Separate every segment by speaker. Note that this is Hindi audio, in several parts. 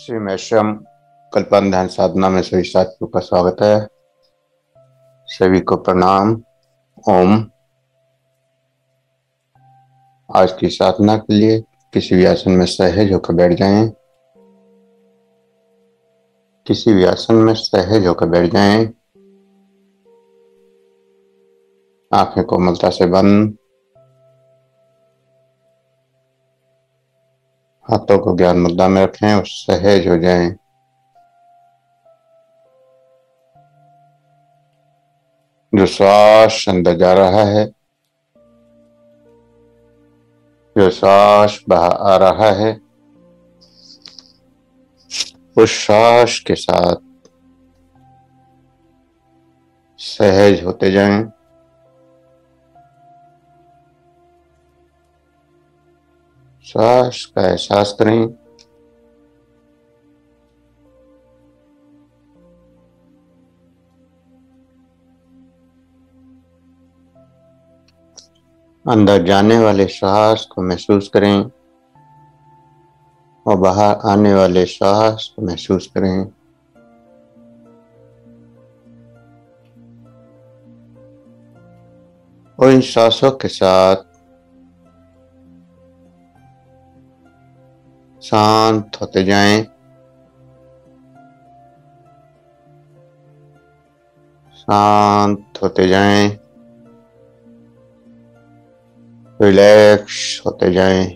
Speaker 1: श्री मैश्रम कल्पना ध्यान साधना में सभी साथियों का स्वागत है। सभी को प्रणाम। ओम। आज की साधना के लिए किसी भी आसन में सहज होकर बैठ जाएं। किसी भी आसन में सहज होकर बैठ जाएं। आंखें कोमलता से बंद। हाथों को ज्ञान मुद्रा में रखें और सहज हो जाएं। जो श्वास अंदर जा रहा है, जो श्वास बाहर आ रहा है, उस श्वास के साथ सहज होते जाएं। श्वास का एहसास करें। अंदर जाने वाले श्वास को महसूस करें और बाहर आने वाले श्वास को महसूस करें। और इन श्वासों के साथ शांत होते जाएं। शांत होते जाएं। रिलैक्स होते जाएं।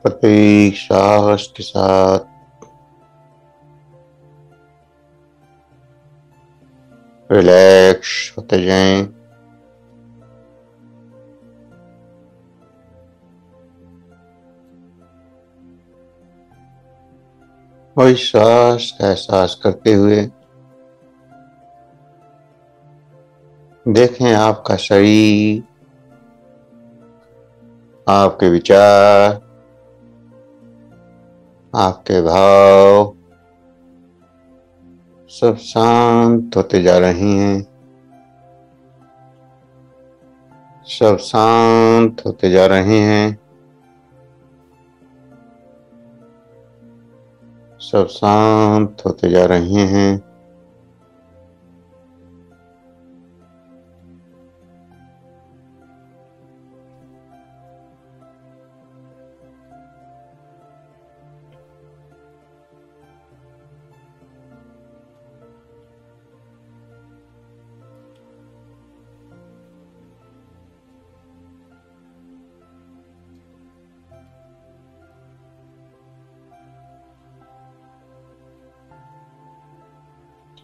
Speaker 1: प्रत्येक सांस के साथ रिलैक्स होते जाएं। और इस सांस का एहसास करते हुए देखें आपका शरीर, आपके विचार, आपके भाव सब शांत होते जा रहे हैं। सब शांत होते जा रहे हैं। सब शांत होते जा रहे हैं।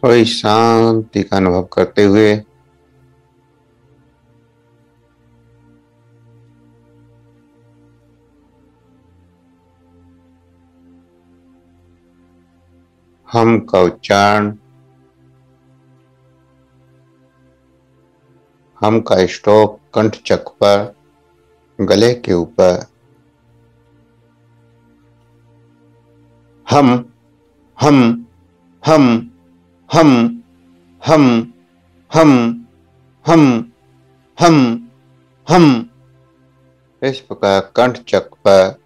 Speaker 1: और इस शांति का अनुभव करते हुए हम का उच्चारण, हम का स्ट्रोक कंठ चक्र पर, गले के ऊपर। हम हम हम हम हम हम हम हम हम इस प्रकार कंठ चक्र पर,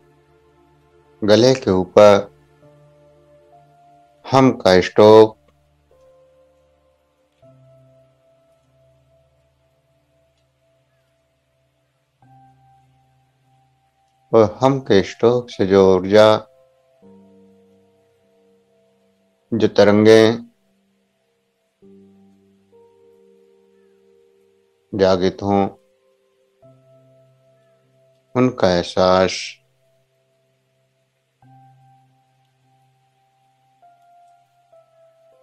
Speaker 1: गले के ऊपर हम का स्ट्रोक और हम के स्ट्रोक से जो ऊर्जा, जो तरंगे जागृत हों, उनका एहसास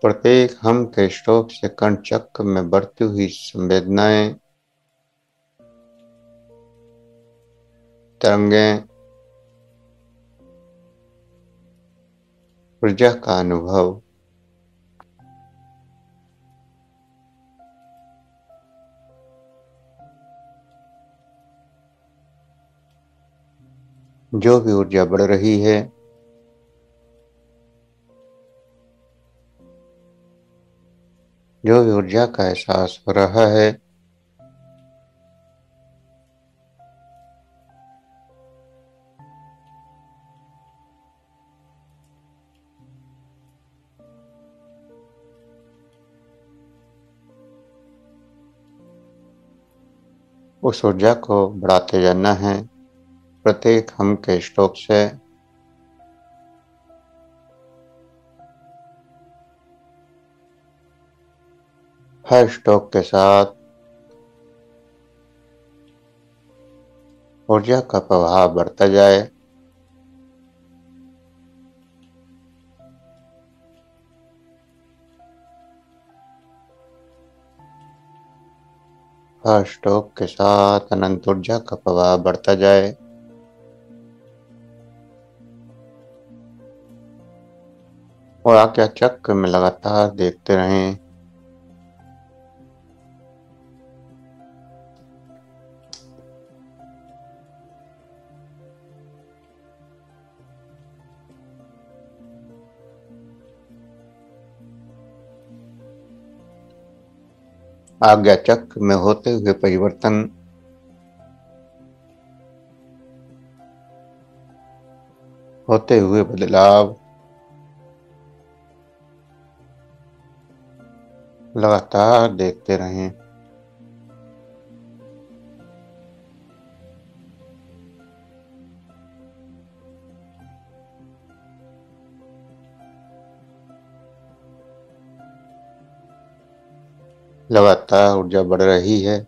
Speaker 1: प्रत्येक हम के स्ट्रोक से कंठ चक्र में बढ़ती हुई संवेदनाएं, तरंगें, ऊर्जा का अनुभव जो भी ऊर्जा बढ़ रही है, जो भी ऊर्जा का एहसास हो रहा है, उस ऊर्जा को बढ़ाते जाना है प्रत्येक हम के स्ट्रोक से। हर स्ट्रोक के साथ ऊर्जा का प्रवाह बढ़ता जाए। हर स्ट्रोक के साथ अनंत ऊर्जा का प्रवाह बढ़ता जाए। और आज्ञा चक्र में लगातार देखते रहें। आज्ञा चक्र में होते हुए परिवर्तन होते हुए बदलाव लगातार देखते रहें। लगातार ऊर्जा बढ़ रही है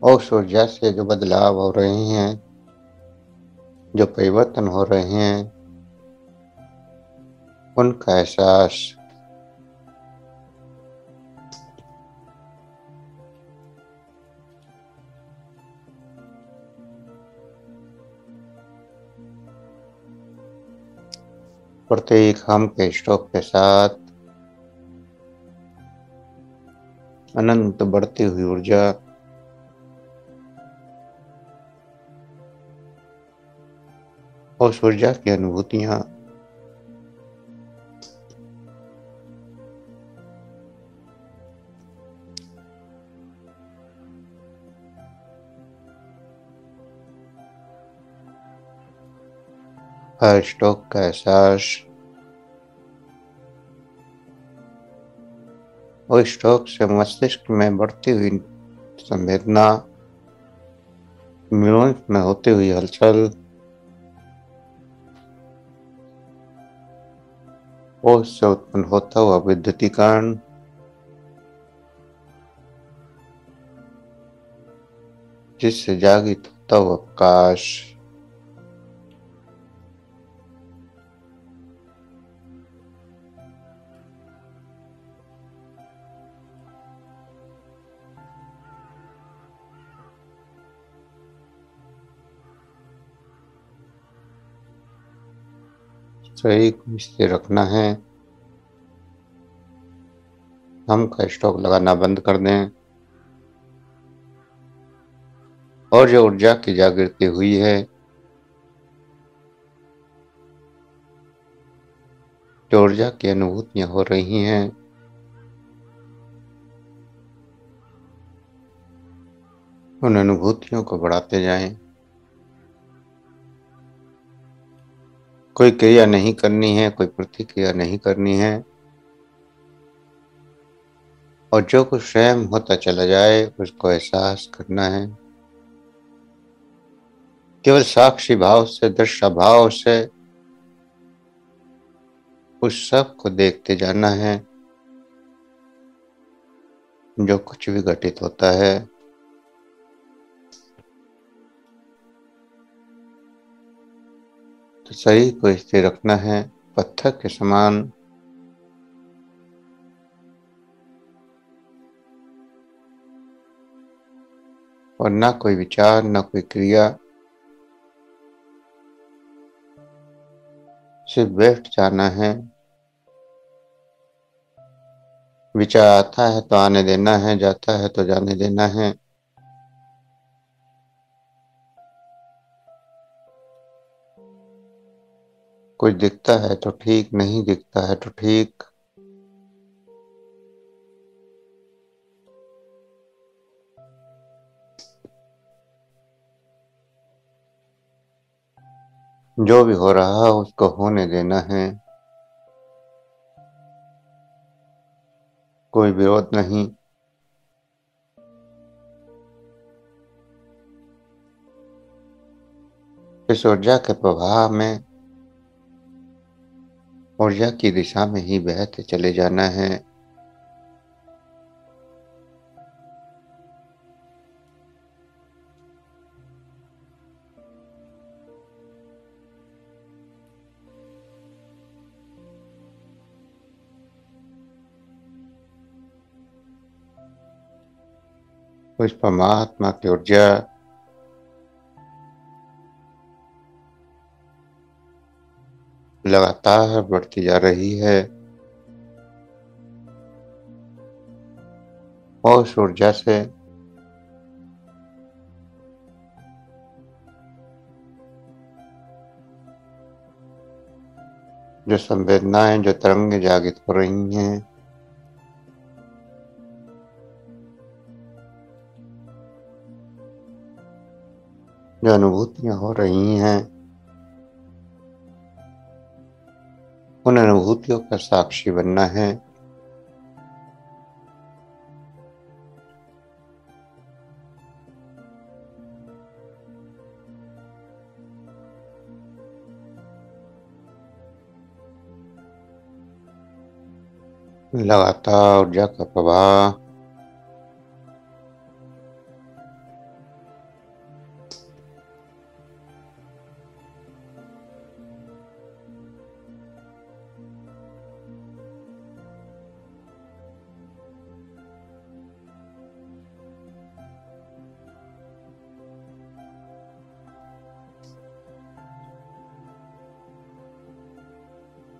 Speaker 1: और उस ऊर्जा से जो बदलाव हो रहे हैं, जो परिवर्तन हो रहे हैं, उनका एहसास प्रत्येक हम के स्ट्रोक के साथ अनंत बढ़ती हुई ऊर्जा उस ऊर्जा की अनुभूतियां हर स्ट्रोक का एहसास और स्ट्रोक से मस्तिष्क में बढ़ती हुई संवेदना, न्यूरॉन्स में होती हुई हलचल और उससे उत्पन्न होता हुआ विद्युतीकरण, जिससे जागृत होता हुआ प्रकाश शरीर को स्थिर रखना है। हम का स्ट्रोक लगाना बंद कर दें और जो ऊर्जा की जागृति हुई है, जो ऊर्जा की अनुभूतियां हो रही हैं, उन अनुभूतियों को बढ़ाते जाएं। कोई क्रिया नहीं करनी है, कोई प्रतिक्रिया नहीं करनी है, और जो कुछ स्वयं होता चला जाए उसको एहसास करना है। केवल साक्षी भाव से, दृश्य भाव से उस सब को देखते जाना है जो कुछ भी घटित होता है। तो शरीर को स्थिर रखना है पत्थर के समान। और ना कोई विचार, ना कोई क्रिया, सिर्फ बैठ जाना है। विचार आता है तो आने देना है, जाता है तो जाने देना है। कुछ दिखता है तो ठीक, नहीं दिखता है तो ठीक। जो भी हो रहा है उसको होने देना है। कोई विरोध नहीं, इस ऊर्जा के प्रवाह में ऊर्जा की दिशा में ही बहते चले जाना है। उस परमात्मा की ऊर्जा लगातार बढ़ती जा रही है और उस ऊर्जा से जो संवेदनाएं, जो तरंगें जागृत हो रही हैं, जो अनुभूतियां हो रही हैं, उन अनुभूतियों का साक्षी बनना है। लगातार ऊर्जा का प्रवाह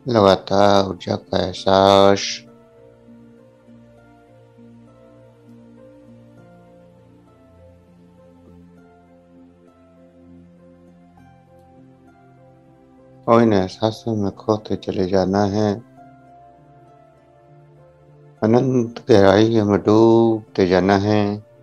Speaker 1: लगातार ऊर्जा का एहसास और इन एहसासों में खोते चले जाना है। अनंत गहराइयों में डूबते जाना है।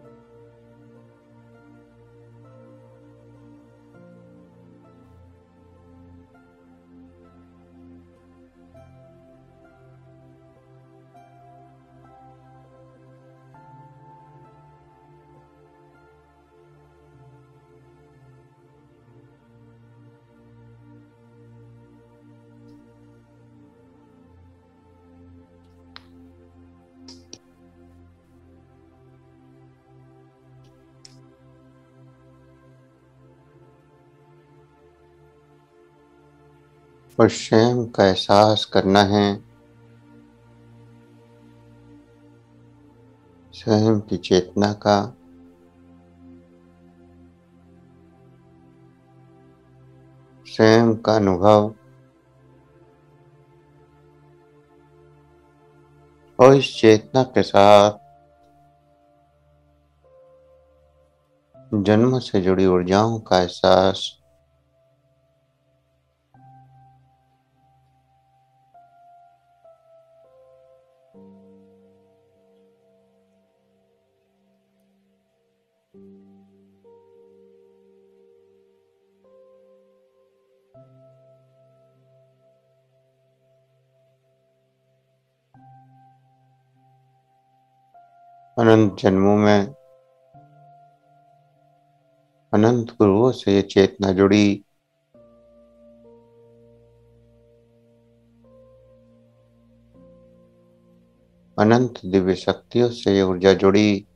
Speaker 1: और स्वयं का एहसास करना है, स्वयं की चेतना का, स्वयं का अनुभव। और इस चेतना के साथ जन्म से जुड़ी ऊर्जाओं का एहसास। अनंत जन्मों में अनंत गुरुओं से ये चेतना जुड़ी। अनंत दिव्य शक्तियों से ये ऊर्जा जुड़ी।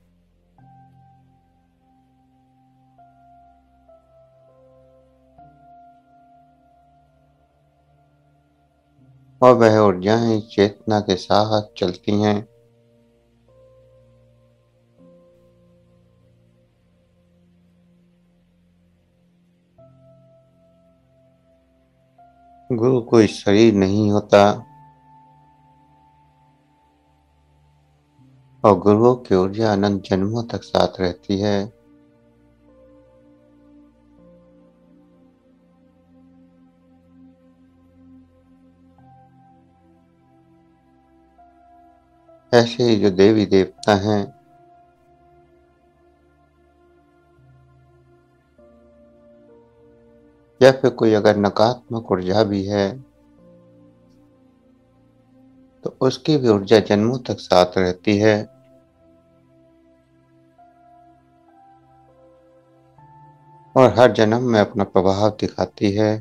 Speaker 1: और वह ऊर्जाएं इस चेतना के साथ चलती हैं। गुरु कोई शरीर नहीं होता और गुरुओं की ऊर्जा अनंत जन्मों तक साथ रहती है। ऐसे ही जो देवी देवता हैं, या फिर कोई अगर नकारात्मक ऊर्जा भी है तो उसकी भी ऊर्जा जन्मों तक साथ रहती है। और और हर जन्म में अपना प्रभाव दिखाती है।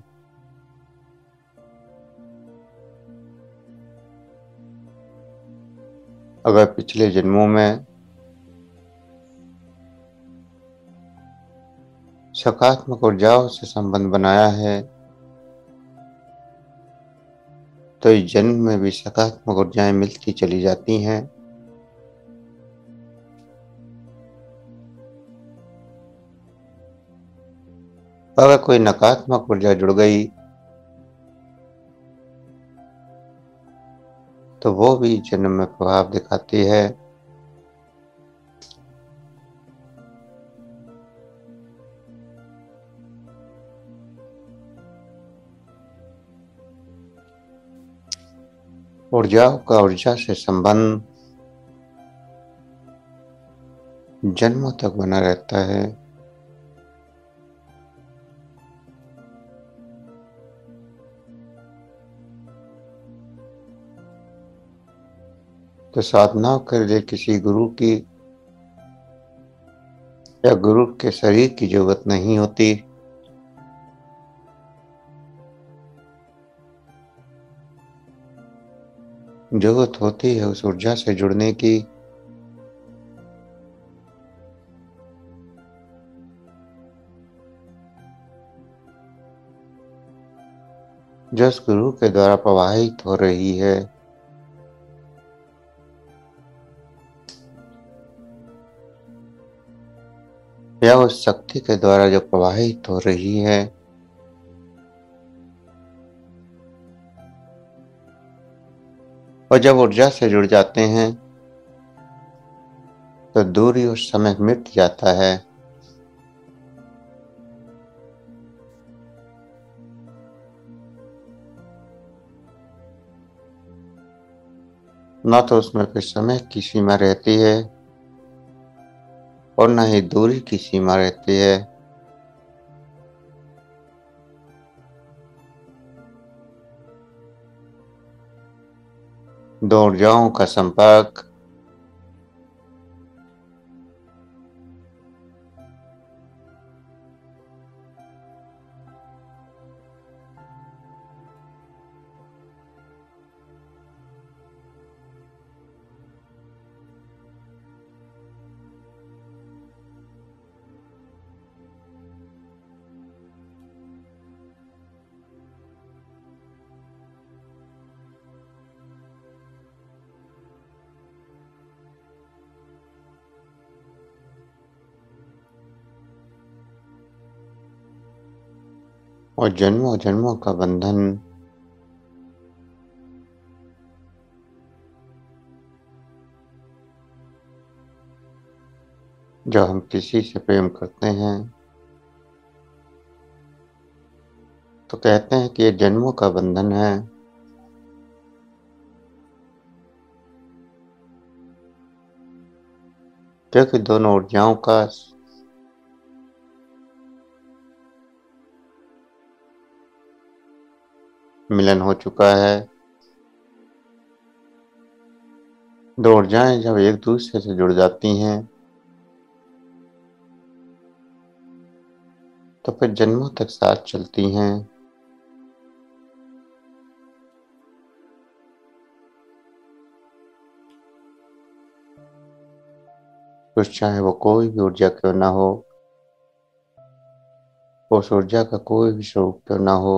Speaker 1: अगर पिछले जन्मों में सकारात्मक ऊर्जाओं से संबंध बनाया है तो इस जन्म में भी सकारात्मक ऊर्जाएं मिलती चली जाती हैं। अगर कोई नकारात्मक ऊर्जा जुड़ गई तो वो भी जन्म में प्रभाव दिखाती है। ऊर्जाओं का ऊर्जा से संबंध जन्मों तक बना रहता है। तो साधना के लिए किसी गुरु की या गुरु के शरीर की जरूरत नहीं होती। जरूरत होती है उस ऊर्जा से जुड़ने की जो उस गुरु के द्वारा प्रवाहित हो रही है। या उस शक्ति के द्वारा जो प्रवाहित हो रही है। और जब ऊर्जा से जुड़ जाते हैं तो दूरी उस समय मिट जाता है। न तो उसमें कोई समय की सीमा रहती है और न ही दूरी की सीमा रहती है। दो ऊर्जाओं का संपर्क और जन्मों जन्मों का बंधन जब हम किसी से प्रेम करते हैं तो कहते हैं कि ये जन्मों का बंधन है। क्योंकि दोनों ऊर्जाओं का मिलन हो चुका है। दो ऊर्जाएं जब एक दूसरे से जुड़ जाती हैं तो फिर जन्मों तक साथ चलती हैं। कुछ चाहे वो कोई भी ऊर्जा क्यों ना हो, उस ऊर्जा का कोई भी स्वरूप क्यों ना हो,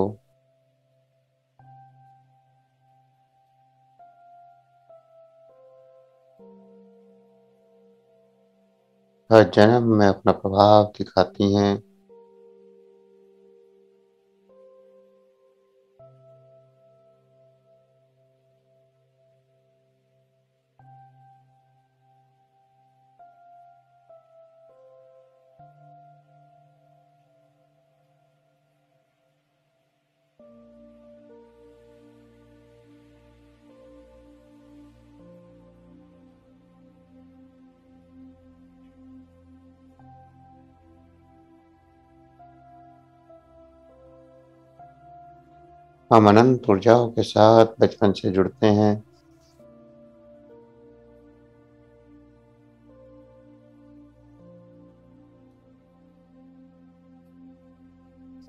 Speaker 1: हर जन्म में अपना प्रभाव दिखाती हैं। हम अनंत ऊर्जाओं के साथ बचपन से जुड़ते हैं।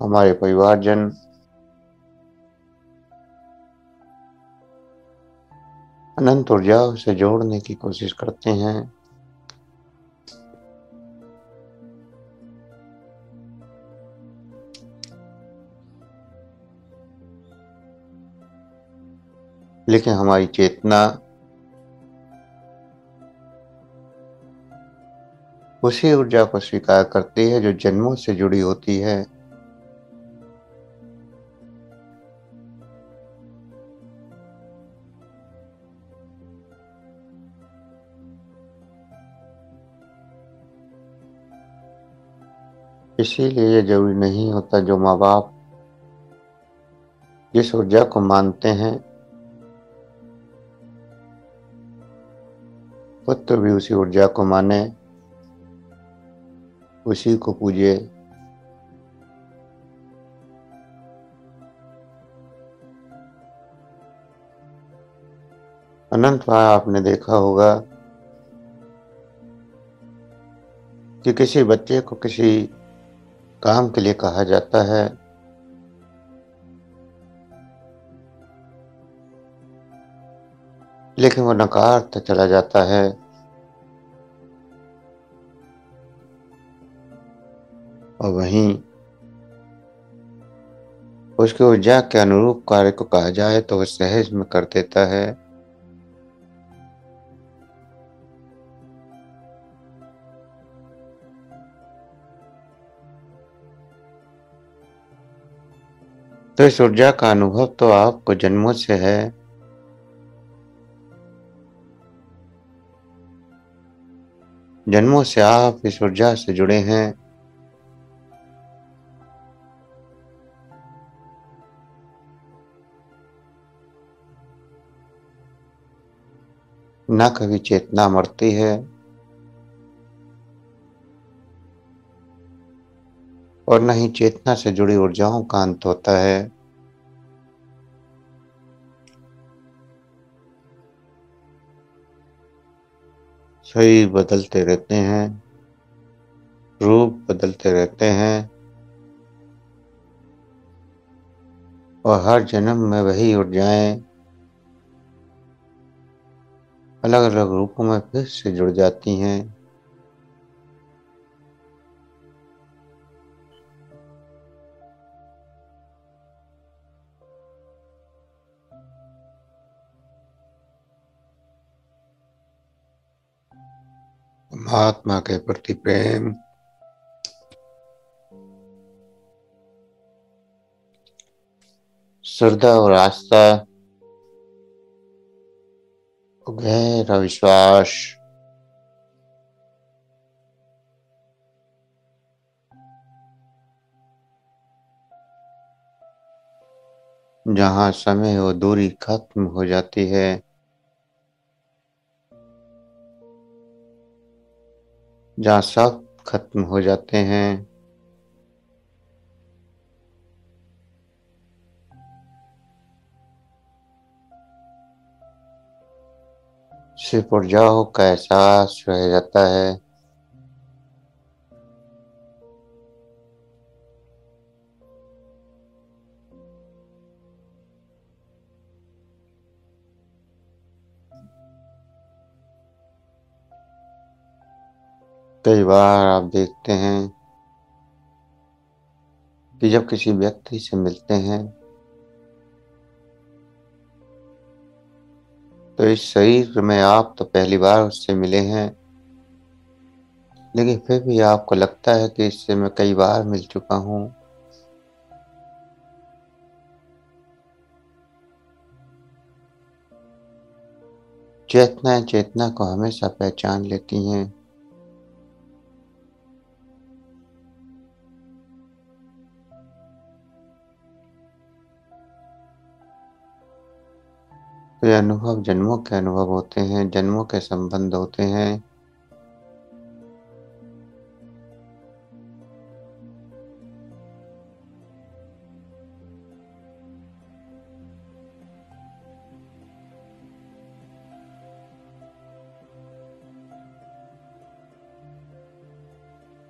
Speaker 1: हमारे परिवारजन अनंत ऊर्जाओं से जोड़ने की कोशिश करते हैं। लेकिन हमारी चेतना उसी ऊर्जा को स्वीकार करती है जो जन्मों से जुड़ी होती है। इसीलिए ये जरूरी नहीं होता जो माँ बाप जिस ऊर्जा को मानते हैं, पुत्र भी उसी ऊर्जा को माने, उसी को पूजे। अनंत बार आपने देखा होगा कि किसी बच्चे को किसी काम के लिए कहा जाता है, लेकिन वो नकारता चला जाता है। और वहीं उसकी ऊर्जा के अनुरूप कार्य को कहा जाए तो वह सहज में कर देता है। तो इस ऊर्जा का अनुभव तो आपको जन्मों से है। जन्मों से आप इस ऊर्जा से जुड़े हैं। न कभी चेतना मरती है और न ही चेतना से जुड़ी ऊर्जाओं का अंत होता है। शरीर बदलते रहते हैं, रूप बदलते रहते हैं और हर जन्म में वही ऊर्जाएं अलग अलग रूपों में फिर से जुड़ जाती हैं। महात्मा के प्रति प्रेम, श्रद्धा और आस्था, गहरा विश्वास, जहाँ समय और दूरी खत्म हो जाती है, जहाँ सब खत्म हो जाते हैं, सिर्फ ऊर्जाओं का एहसास रह जाता है। कई बार आप देखते हैं कि जब किसी व्यक्ति से मिलते हैं तो इस शरीर में आप तो पहली बार उससे मिले हैं, लेकिन फिर भी आपको लगता है कि इससे मैं कई बार मिल चुका हूँ। चेतनाएं चेतना को हमेशा पहचान लेती हैं। तो ये अनुभव जन्मों के अनुभव होते हैं, जन्मों के संबंध होते हैं।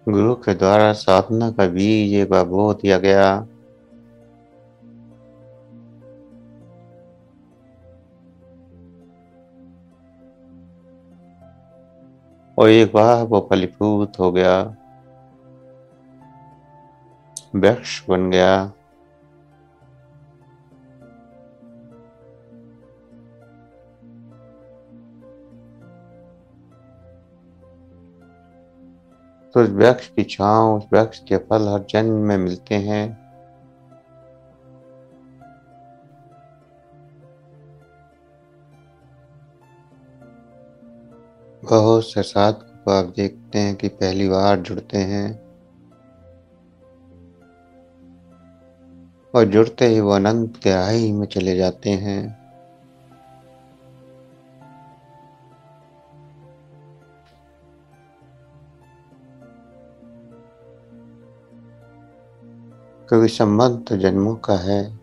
Speaker 1: गुरु के द्वारा साधना का बीज एक बार बो दिया गया। और एक बार वो फलीभूत हो गया, वृक्ष बन गया। तो उस वृक्ष की छांव, उस वृक्ष के फल हर जन्म में मिलते हैं। बहुत से साधकों को आप देखते हैं कि पहली बार जुड़ते हैं और जुड़ते ही वो अनंत गहराई में चले जाते हैं। क्योंकि संबंध तो जन्मों का है।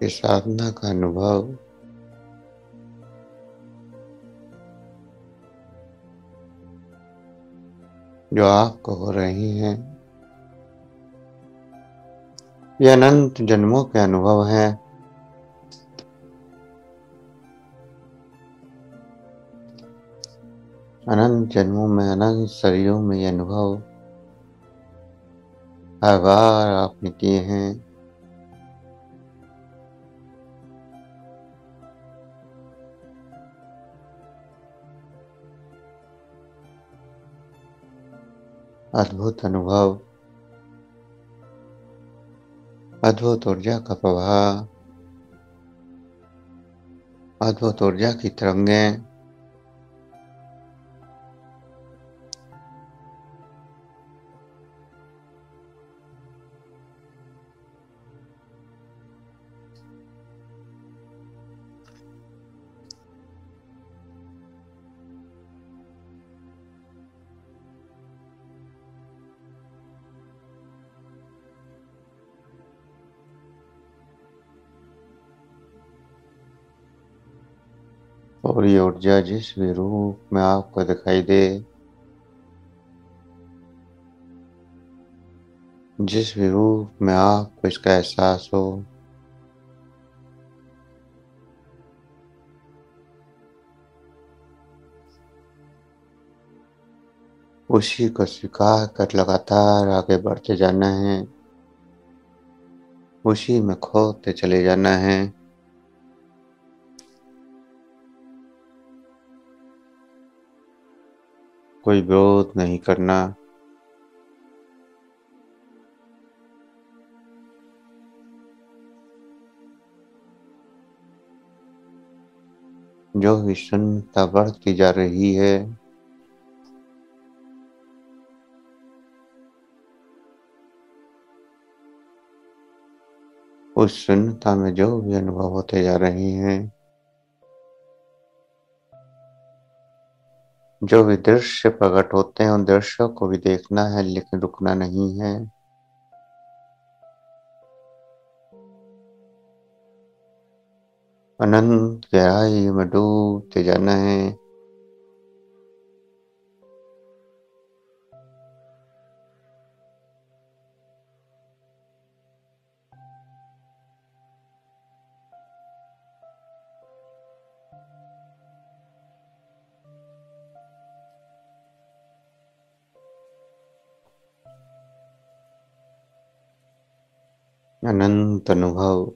Speaker 1: इस साधना का अनुभव जो आपको हो रही हैं, ये अनंत जन्मों के अनुभव हैं। अनंत जन्मों में, अनंत शरीरों में ये अनुभव हर बार आपने किए हैं। अद्भुत अनुभव, अद्भुत ऊर्जा का प्रवाह, अद्भुत ऊर्जा की तरंगें। और ये ऊर्जा जिस भी रूप में आपको दिखाई दे, जिस भी रूप में आपको इसका एहसास हो, उसी को स्वीकार कर लगातार आगे बढ़ते जाना है, उसी में खोते चले जाना है। कोई विरोध नहीं करना। जो भी शून्यता बढ़ती जा रही है, उस शून्यता में जो भी अनुभव होते जा रहे हैं, जो भी दृश्य प्रकट होते हैं, उन दृश्यों को भी देखना है, लेकिन रुकना नहीं है। अनंत गहराई में डूबते जाना है। अनंत अनुभव।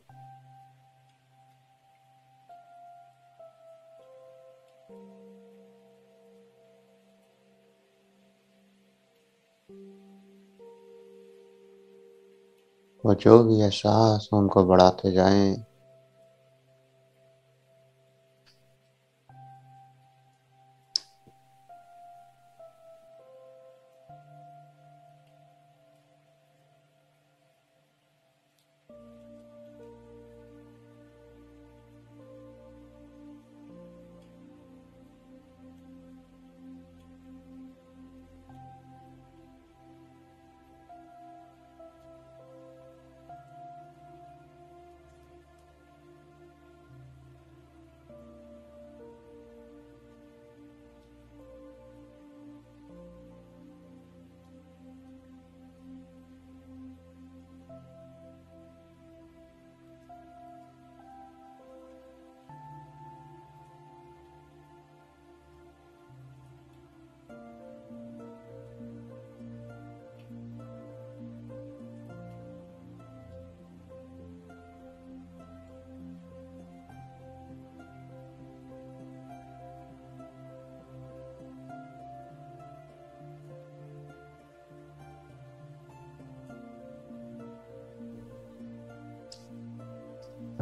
Speaker 1: वो जो भी एहसास हो उनको बढ़ाते जाएं।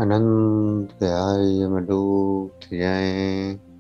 Speaker 1: अनंत गहराई में डूबते जाएं।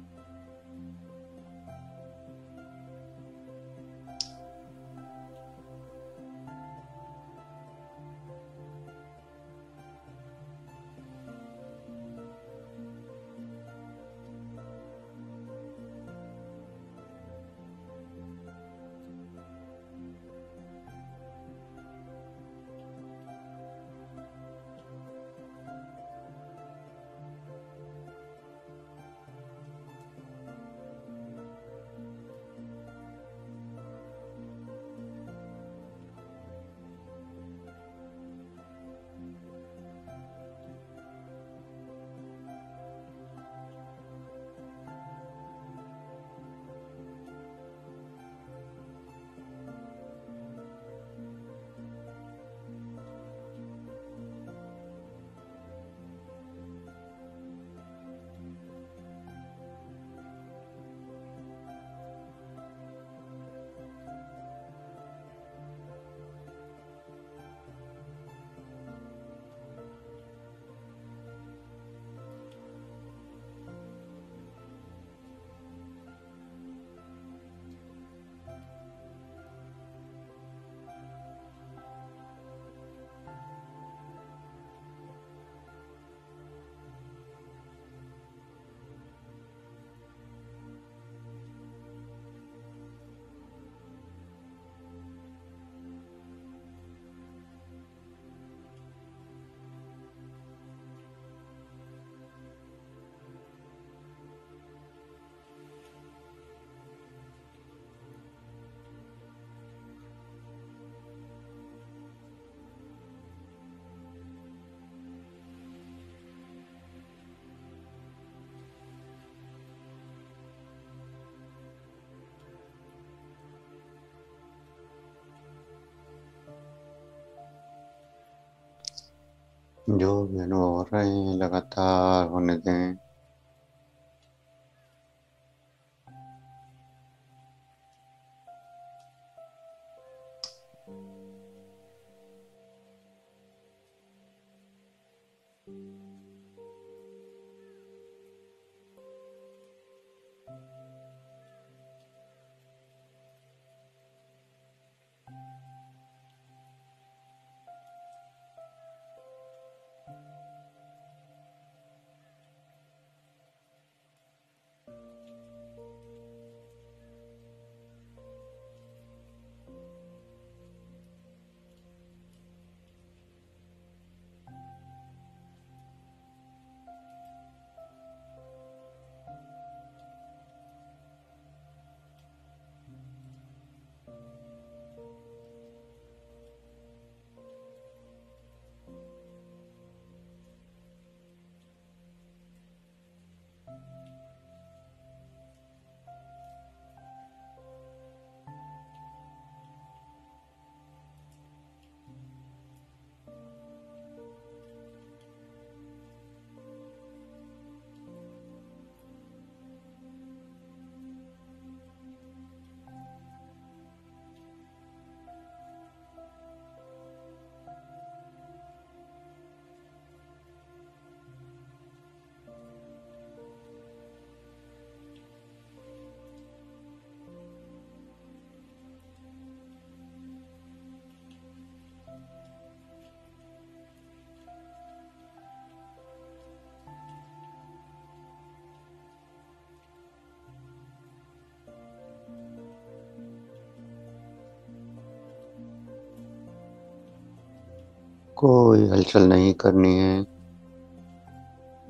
Speaker 1: जो भी अनुभव हो रहे हैं लगातार होने दें। कोई हलचल नहीं करनी है।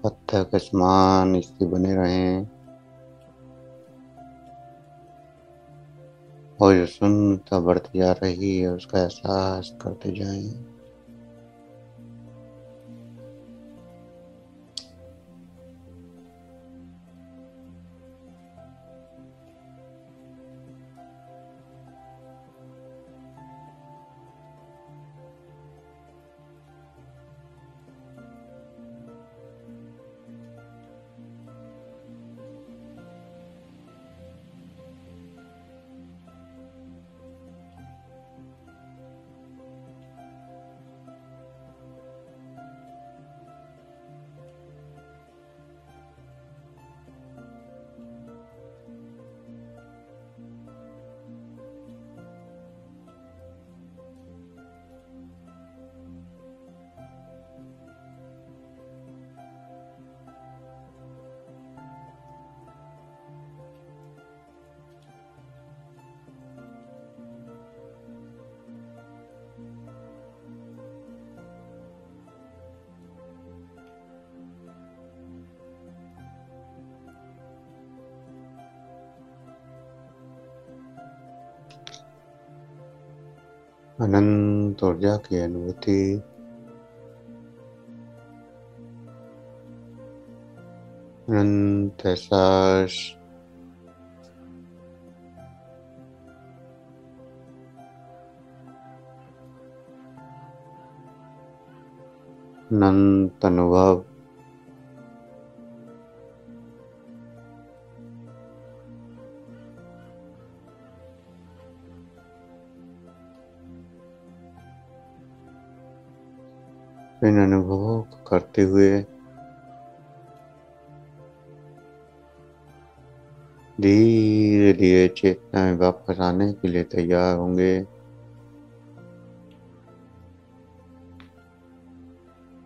Speaker 1: पत्थर के समान स्थिर बने रहें और जो सुंदरता बढ़ती जा रही है उसका एहसास करते जाएं। अनंत ऊर्जा की अनुभूति, अनंत एहसास, अनंत अनुभव, इन अनुभवों को करते हुए धीरे धीरे चेतना में वापस आने के लिए तैयार होंगे।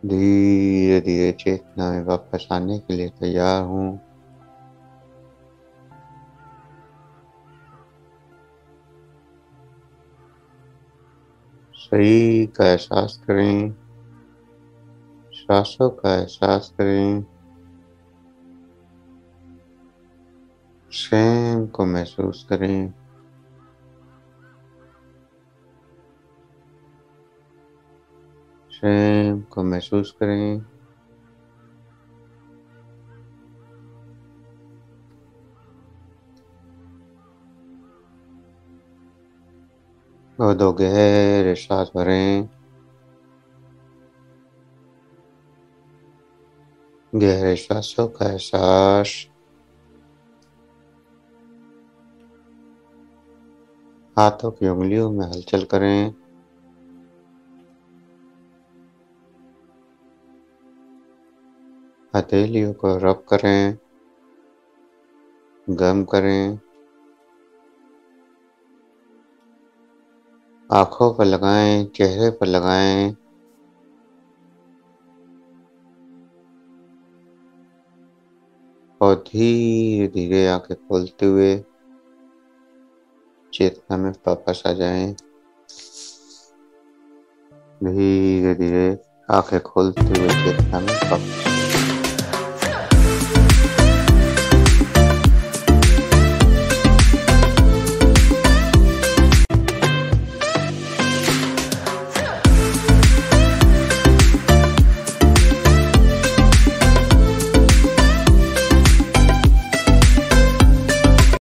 Speaker 1: धीरे धीरे चेतना में वापस आने के लिए तैयार हूँ। शरीर का एहसास करें, सांसों का एहसास करें, स्वयं को महसूस करें। स्वयं को महसूस करें। और 2 गहरे सांस भरें। गहरे सांसों का एहसास, हाथों की उंगलियों में हलचल करें। हथेलियों को रब करें, गम करें। आंखों पर लगाएं, चेहरे पर लगाएं। और धीरे धीरे आंखें खोलते हुए चेतना में वापस आ जाएं। धीरे धीरे आंखें खोलते हुए चेतना में वापस